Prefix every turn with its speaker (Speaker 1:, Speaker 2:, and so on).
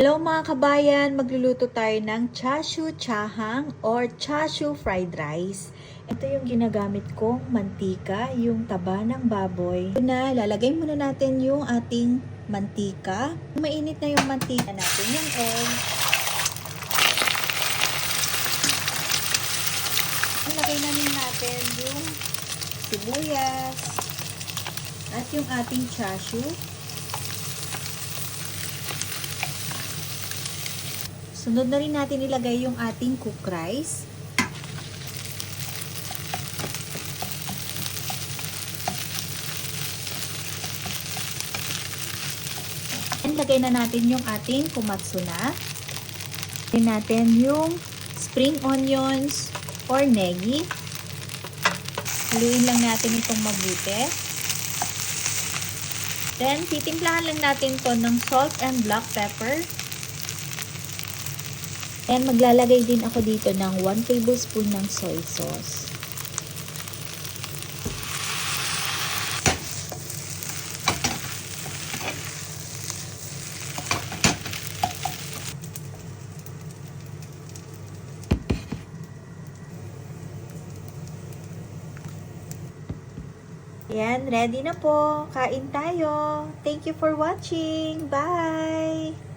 Speaker 1: Hello mga kabayan, magluluto tayo ng chashu chahang or chashu fried rice. Ito yung ginagamit kong mantika, yung taba ng baboy. Una, lalagay muna natin yung ating mantika. Mainit na yung mantika natin, yung egg. Lagay na rin natin yung sibuyas at yung ating chashu. Sunod na rin natin ilagay yung ating cooked rice. And lagay na natin yung ating kumatsuna. Lagay natin yung spring onions or negi. Haluin lang natin itong mabuti. Then, titimplahan lang natin to ng salt and black pepper. And maglalagay din ako dito ng 1 tablespoon ng soy sauce. Yan, ready na po. Kain tayo. Thank you for watching. Bye!